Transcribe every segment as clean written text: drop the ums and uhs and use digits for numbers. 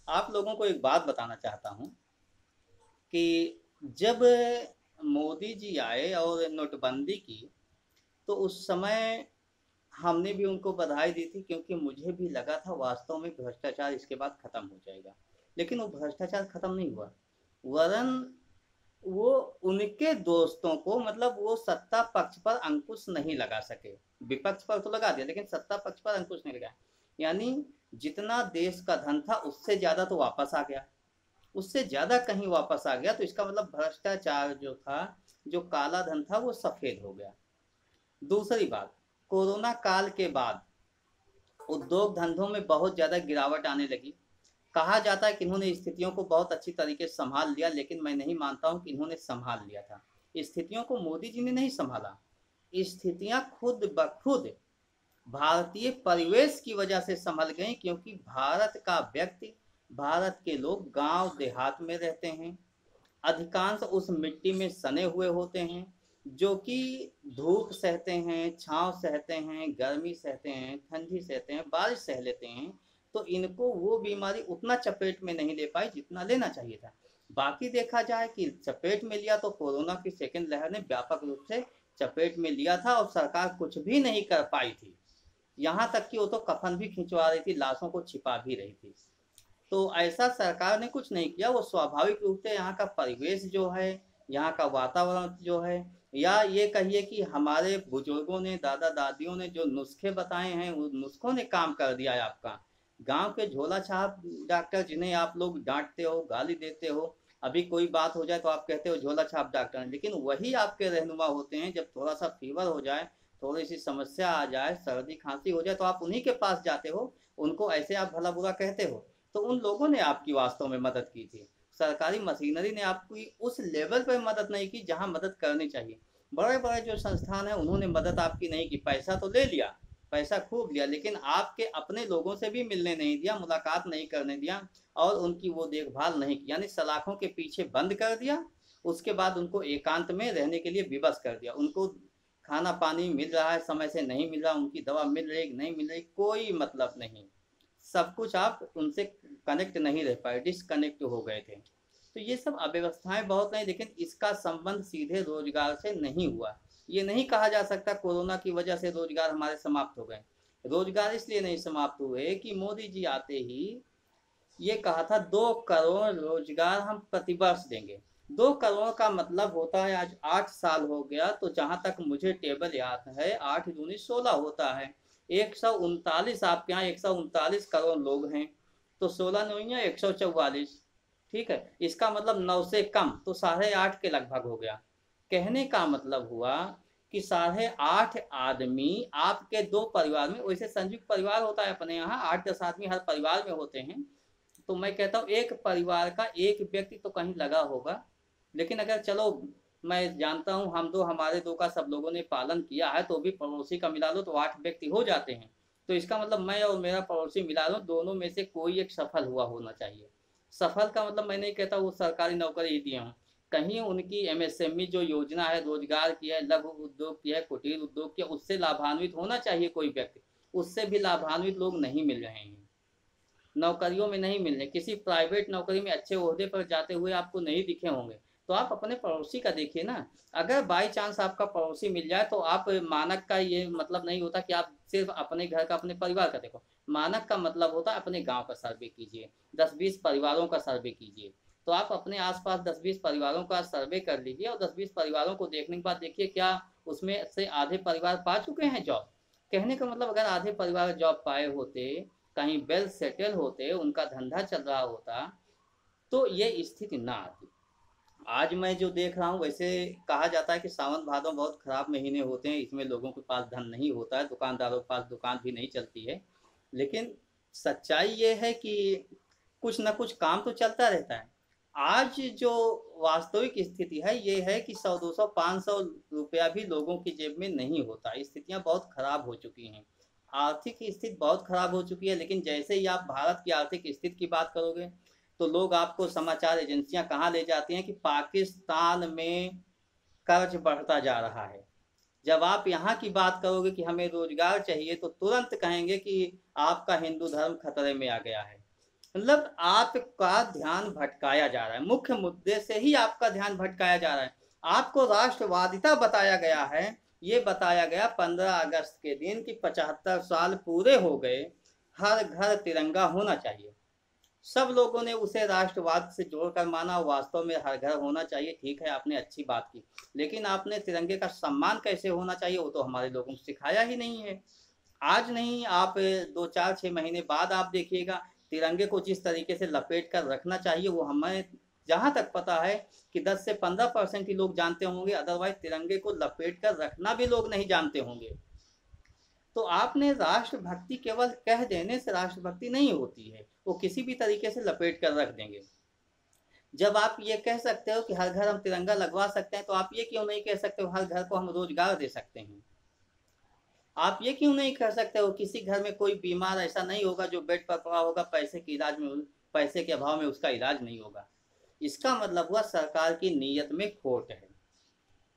आप लोगों को एक बात बताना चाहता हूँ कि जब मोदी जी आए और नोटबंदी की, तो उस समय हमने भी उनको बधाई दी थी, क्योंकि मुझे भी लगा था वास्तव में भ्रष्टाचार इसके बाद खत्म हो जाएगा। लेकिन वो भ्रष्टाचार खत्म नहीं हुआ, वरन वो उनके दोस्तों को, मतलब वो सत्ता पक्ष पर अंकुश नहीं लगा सके। विपक्ष पर तो लगा दिया, लेकिन सत्ता पक्ष पर अंकुश नहीं लगाया। यानी जितना देश का धन था उससे ज्यादा तो वापस आ गया, उससे ज्यादा कहीं वापस आ गया। तो इसका मतलब भ्रष्टाचार जो था, जो काला धन था, वो सफेद हो गया। दूसरी बात, कोरोना काल के बाद उद्योग धंधों में बहुत ज्यादा गिरावट आने लगी। कहा जाता है कि इन्होंने स्थितियों को बहुत अच्छी तरीके से संभाल लिया, लेकिन मैं नहीं मानता हूं कि इन्होंने संभाल लिया था। स्थितियों को मोदी जी ने नहीं संभाला, स्थितियां खुद ब खुद भारतीय परिवेश की वजह से संभल गई, क्योंकि भारत का व्यक्ति, भारत के लोग गांव देहात में रहते हैं, अधिकांश उस मिट्टी में सने हुए होते हैं, जो कि धूप सहते हैं, छांव सहते हैं, गर्मी सहते हैं, ठंडी सहते हैं, बारिश सह लेते हैं। तो इनको वो बीमारी उतना चपेट में नहीं ले पाई जितना लेना चाहिए था। बाकी देखा जाए कि चपेट में लिया तो कोरोना की सेकेंड लहर ने व्यापक रूप से चपेट में लिया था, और सरकार कुछ भी नहीं कर पाई थी। यहाँ तक कि वो तो कफन भी खिंचवा रही थी, लाशों को छिपा भी रही थी। तो ऐसा सरकार ने कुछ नहीं किया। वो स्वाभाविक रूप से यहाँ का परिवेश जो है, यहाँ का वातावरण जो है, या ये कहिए कि हमारे बुजुर्गों ने, दादा दादियों ने जो नुस्खे बताए हैं, उन नुस्खों ने काम कर दिया है आपका। गांव के झोला छाप डॉक्टर, जिन्हें आप लोग डांटते हो, गाली देते हो, अभी कोई बात हो जाए तो आप कहते हो झोला छाप डॉक्टर हैं, लेकिन वही आपके रहनुमा होते हैं। जब थोड़ा सा फीवर हो जाए, थोड़ी सी समस्या आ जाए, सर्दी खांसी हो जाए, तो आप उन्हीं के पास जाते हो, उनको ऐसे आप भला बुरा कहते हो। तो उन लोगों ने आपकी वास्तव में मदद की थी। सरकारी मशीनरी ने आपकी उस लेवल पर मदद नहीं की जहां मदद करनी चाहिए। बड़े बड़े जो संस्थान है, उन्होंने मदद आपकी नहीं की। पैसा तो ले लिया, पैसा खूब लिया, लेकिन आपके अपने लोगों से भी मिलने नहीं दिया, मुलाकात नहीं करने दिया, और उनकी वो देखभाल नहीं की। यानी सलाखों के पीछे बंद कर दिया। उसके बाद उनको एकांत में रहने के लिए विवश कर दिया। उनको खाना पानी मिल रहा है समय से, नहीं मिल रहा, उनकी दवा मिल रही नहीं मिल रही, कोई मतलब नहीं। सब कुछ आप उनसे कनेक्ट नहीं रह पाए, डिसकनेक्ट हो गए थे। तो ये सब अव्यवस्थाएं बहुत नहीं, लेकिन इसका संबंध सीधे रोजगार से नहीं हुआ। ये नहीं कहा जा सकता कोरोना की वजह से रोजगार हमारे समाप्त हो गए। रोजगार इसलिए नहीं समाप्त हुए कि मोदी जी आते ही ये कहा था 2 करोड़ रोजगार हम प्रतिवर्ष देंगे। 2 करोड़ का मतलब होता है, आज 8 साल हो गया, तो जहां तक मुझे टेबल याद है, 8 दूनी 16 होता है। 139, आपके यहाँ 139 करोड़ लोग हैं, तो 16 9 144। ठीक है, इसका मतलब 9 से कम तो 8.5 के लगभग हो गया। कहने का मतलब हुआ कि 8.5 आदमी आपके 2 परिवार में, वैसे संयुक्त परिवार होता है अपने यहाँ, 8 10 आदमी हर परिवार में होते हैं। तो मैं कहता हूँ एक परिवार का एक व्यक्ति तो कहीं लगा होगा। लेकिन अगर चलो, मैं जानता हूँ हम दो, हमारे दो का सब लोगों ने पालन किया है, तो भी पड़ोसी का मिला लो तो 8 व्यक्ति हो जाते हैं। तो इसका मतलब मैं और मेरा पड़ोसी मिला लो, दोनों में से कोई एक सफल हुआ होना चाहिए। सफल का मतलब मैं नहीं कहता वो सरकारी नौकरी ही दिए हों, कहीं उनकी एमएसएमई जो योजना है, रोजगार की है, लघु उद्योग की है, कुटीर उद्योग की है, उससे लाभान्वित होना चाहिए कोई व्यक्ति। उससे भी लाभान्वित लोग नहीं मिल रहे हैं, नौकरियों में नहीं मिलने, किसी प्राइवेट नौकरी में अच्छे ओहदे पर जाते हुए आपको नहीं दिखे होंगे। तो आप अपने पड़ोसी का देखिए ना। अगर बाई चांस आपका पड़ोसी मिल जाए, तो आप मानक का ये मतलब नहीं होता कि आप सिर्फ अपने घर का, अपने परिवार का देखो। मानक का मतलब होता है अपने गांव का सर्वे कीजिए, 10 20 परिवारों का सर्वे कीजिए। तो आप अपने आसपास 10 20 परिवारों का सर्वे कर लीजिए, और 10 20 परिवारों को देखने के बाद देखिए क्या उसमें से आधे परिवार पा चुके हैं जॉब। कहने का मतलब अगर आधे परिवार जॉब पाए होते, कहीं वेल सेटल होते, उनका धंधा चल रहा होता, तो ये स्थिति ना आती। आज मैं जो देख रहा हूँ, वैसे कहा जाता है कि सावन भादो बहुत खराब महीने होते हैं, इसमें लोगों के पास धन नहीं होता है, दुकानदारों के पास दुकान भी नहीं चलती है। लेकिन सच्चाई ये है कि कुछ ना कुछ काम तो चलता रहता है। आज जो वास्तविक स्थिति है ये है कि 100 200 500 रुपया भी लोगों की जेब में नहीं होता। स्थितियां बहुत खराब हो चुकी हैं, आर्थिक स्थिति बहुत खराब हो चुकी है। लेकिन जैसे ही आप भारत की आर्थिक स्थिति की बात करोगे, तो लोग आपको, समाचार एजेंसियां कहाँ ले जाती हैं कि पाकिस्तान में कर्ज बढ़ता जा रहा है। जब आप यहाँ की बात करोगे कि हमें रोजगार चाहिए, तो तुरंत कहेंगे कि आपका हिंदू धर्म खतरे में आ गया है। मतलब आपका ध्यान भटकाया जा रहा है, मुख्य मुद्दे से ही आपका ध्यान भटकाया जा रहा है। आपको राष्ट्रवादिता बताया गया है, ये बताया गया 15 अगस्त के दिन कि 75 साल पूरे हो गए, हर घर तिरंगा होना चाहिए। सब लोगों ने उसे राष्ट्रवाद से जोड़कर माना, वास्तव में हर घर होना चाहिए। ठीक है, आपने अच्छी बात की, लेकिन आपने तिरंगे का सम्मान कैसे होना चाहिए वो तो हमारे लोगों को सिखाया ही नहीं है। आज नहीं, आप 2 4 6 महीने बाद आप देखिएगा, तिरंगे को जिस तरीके से लपेट कर रखना चाहिए वो हमें जहां तक पता है कि 10 से 15% ही लोग जानते होंगे, अदरवाइज तिरंगे को लपेट कर रखना भी लोग नहीं जानते होंगे। तो आपने राष्ट्रभक्ति केवल कह देने से राष्ट्रभक्ति नहीं होती है, वो किसी भी तरीके से लपेट कर रख देंगे। जब आप ये कह सकते हो कि हर घर हम तिरंगा लगवा सकते हैं, तो आप ये क्यों नहीं कह सकते हो हर घर को हम रोजगार दे सकते हैं? आप ये क्यों नहीं कर सकते हो किसी घर में कोई बीमार ऐसा नहीं होगा जो बेड पर पड़ा होगा, पैसे के इलाज में, पैसे के अभाव में उसका इलाज नहीं होगा? इसका मतलब हुआ सरकार की नीयत में खोट है।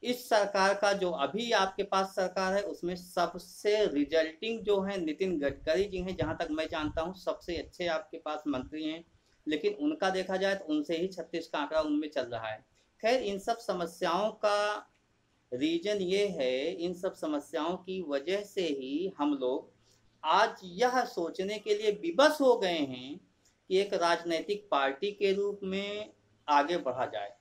इस सरकार का जो अभी आपके पास सरकार है उसमें सबसे रिजल्टिंग जो है नितिन गडकरी जी हैं, जहां तक मैं जानता हूं सबसे अच्छे आपके पास मंत्री हैं, लेकिन उनका देखा जाए तो उनसे ही 36 का आंकड़ा उनमें चल रहा है। खैर, इन सब समस्याओं का रीजन ये है, इन सब समस्याओं की वजह से ही हम लोग आज यह सोचने के लिए विवश हो गए हैं कि एक राजनीतिक पार्टी के रूप में आगे बढ़ा जाए।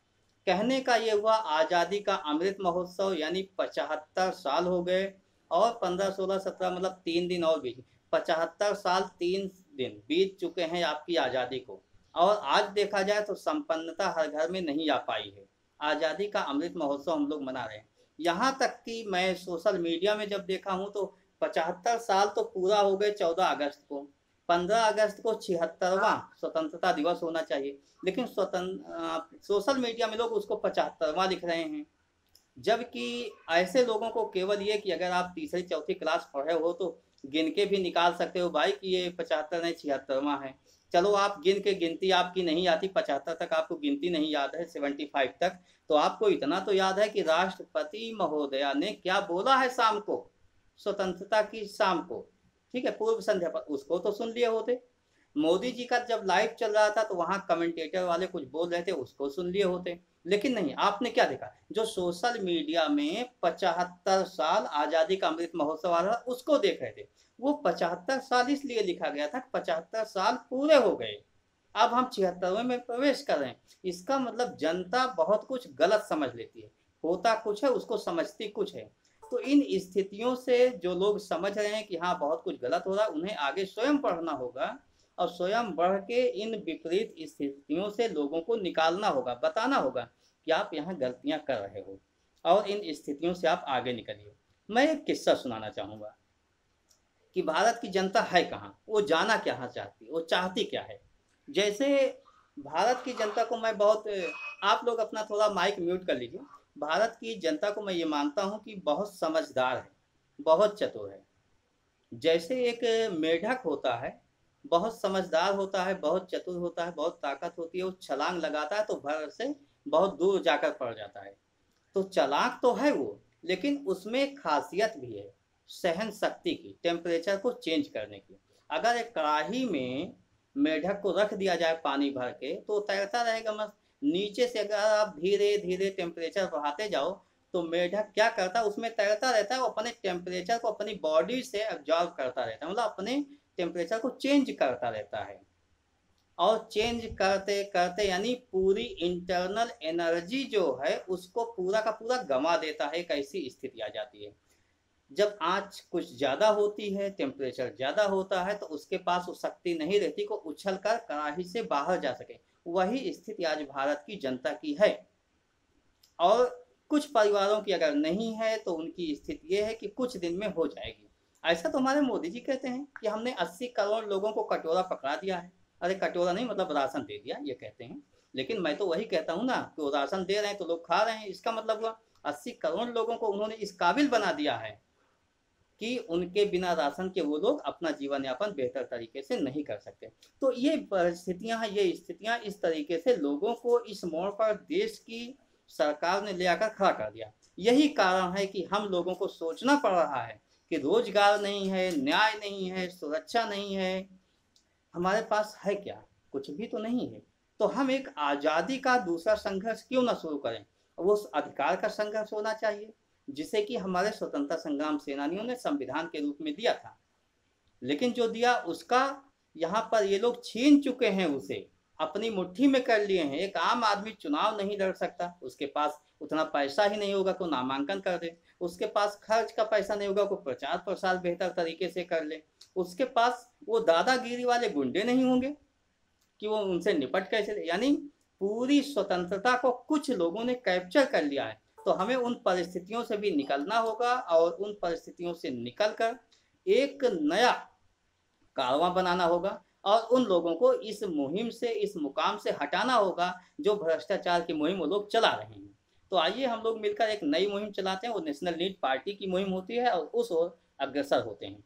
कहने का ये हुआ, आज़ादी का अमृत महोत्सव यानी 75 साल हो गए, और 15 16 17 मतलब 3 दिन और बीच, 75 साल 3 दिन बीत चुके हैं आपकी आज़ादी को। और आज देखा जाए तो संपन्नता हर घर में नहीं आ पाई है। आज़ादी का अमृत महोत्सव हम लोग मना रहे हैं, यहाँ तक कि मैं सोशल मीडिया में जब देखा हूँ तो 75 साल तो पूरा हो गए 14 अगस्त को, 15 अगस्त को 76वां स्वतंत्रता दिवस होना चाहिए, लेकिन सोशल मीडिया में लोग उसको 75वां लिख रहे हैं। जबकि ऐसे लोगों को केवल ये कि अगर आप तीसरी चौथी क्लास पढ़े हो तो गिन के भी निकाल सकते हो भाई कि ये 75 नहीं 76वां है। चलो आप गिन के, गिनती आपकी नहीं आती, 75 तक आपको गिनती नहीं याद है, 75 तक, तो आपको इतना तो याद है कि राष्ट्रपति महोदया ने क्या बोला है शाम को, स्वतंत्रता की शाम को, ठीक है, पूर्व संध्या पर, उसको तो सुन लिए होते। मोदी जी का जब लाइव चल रहा था तो वहां कमेंटेटर वाले कुछ बोल रहे थे, उसको सुन लिए होते। लेकिन नहीं, आपने क्या देखा, जो सोशल मीडिया में 75 साल आजादी का अमृत महोत्सव आ रहा था उसको देख रहे थे। वो 75 साल इसलिए लिखा गया था, 75 साल पूरे हो गए, अब हम 76वें में प्रवेश कर रहे हैं। इसका मतलब जनता बहुत कुछ गलत समझ लेती है, होता कुछ है उसको समझती कुछ है। तो इन स्थितियों से जो लोग समझ रहे हैं कि हाँ बहुत कुछ गलत हो रहा है, उन्हें आगे स्वयं पढ़ना होगा और स्वयं बढ़ के इन विपरीत स्थितियों से लोगों को निकालना होगा, बताना होगा कि आप यहाँ गलतियां कर रहे हो और इन स्थितियों से आप आगे निकलिए। मैं एक किस्सा सुनाना चाहूंगा कि भारत की जनता है कहाँ, वो जाना क्या चाहती है, वो चाहती क्या है। जैसे भारत की जनता को मैं बहुत, आप लोग अपना थोड़ा माइक म्यूट कर लीजिए। भारत की जनता को मैं ये मानता हूँ कि बहुत समझदार है, बहुत चतुर है। जैसे एक मेढक होता है, बहुत समझदार होता है, बहुत चतुर होता है, बहुत ताकत होती है, वो छलांग लगाता है तो भर से बहुत दूर जाकर पड़ जाता है। तो चालाक तो है वो, लेकिन उसमें एक खासियत भी है, सहन शक्ति की, टेम्परेचर को चेंज करने की। अगर एक कढ़ाई में मेढक को रख दिया जाए पानी भर के तो तैरता रहेगा मस्त। नीचे से अगर आप धीरे धीरे टेम्परेचर बढ़ाते जाओ तो मेढक क्या करता है, उसमें तैरता रहता है, वो अपने टेम्परेचर को अपनी बॉडी से एब्जॉर्व करता रहता है, मतलब अपने टेम्परेचर को चेंज करता रहता है। और चेंज करते करते यानी पूरी इंटरनल एनर्जी जो है उसको पूरा का पूरा गंवा देता है, एक ऐसी स्थिति आ जाती है। जब आँच कुछ ज़्यादा होती है, टेम्परेचर ज़्यादा होता है, तो उसके पास वो शक्ति नहीं रहती को उछल कर कड़ाही से बाहर जा सके। वही स्थिति आज भारत की जनता की है। और कुछ परिवारों की अगर नहीं है तो उनकी स्थिति ये है कि कुछ दिन में हो जाएगी। ऐसा तो हमारे मोदी जी कहते हैं कि हमने 80 करोड़ लोगों को कटोरा पकड़ा दिया है। अरे कटोरा नहीं, मतलब राशन दे दिया, ये कहते हैं। लेकिन मैं तो वही कहता हूँ ना कि वो राशन दे रहे हैं तो लोग खा रहे हैं, इसका मतलब हुआ 80 करोड़ लोगों को उन्होंने इस काबिल बना दिया है कि उनके बिना राशन के वो लोग अपना जीवन यापन बेहतर तरीके से नहीं कर सकते। तो ये परिस्थितियां हैं, ये स्थितियां इस तरीके से लोगों को इस मोड़ पर देश की सरकार ने ले आकर खड़ा कर दिया। यही कारण है कि हम लोगों को सोचना पड़ रहा है कि रोजगार नहीं है, न्याय नहीं है, सुरक्षा नहीं है, हमारे पास है क्या? कुछ भी तो नहीं है। तो हम एक आज़ादी का दूसरा संघर्ष क्यों ना शुरू करें? वो उस अधिकार का संघर्ष होना चाहिए जिसे कि हमारे स्वतंत्रता संग्राम सेनानियों ने संविधान के रूप में दिया था। लेकिन जो दिया उसका यहाँ पर ये लोग छीन चुके हैं, उसे अपनी मुट्ठी में कर लिए हैं। एक आम आदमी चुनाव नहीं लड़ सकता, उसके पास उतना पैसा ही नहीं होगा को नामांकन कर दे, उसके पास खर्च का पैसा नहीं होगा को प्रचार प्रसार बेहतर तरीके से कर ले, उसके पास वो दादागिरी वाले गुंडे नहीं होंगे कि वो उनसे निपट कैसे ले। यानी पूरी स्वतंत्रता को कुछ लोगों ने कैप्चर कर लिया है। तो हमें उन परिस्थितियों से भी निकलना होगा और उन परिस्थितियों से निकलकर एक नया कारवां बनाना होगा और उन लोगों को इस मुहिम से, इस मुकाम से हटाना होगा जो भ्रष्टाचार की मुहिम वो लोग चला रहे हैं। तो आइए हम लोग मिलकर एक नई मुहिम चलाते हैं, वो नेशनल लीड पार्टी की मुहिम होती है और उस ओर अग्रसर होते हैं।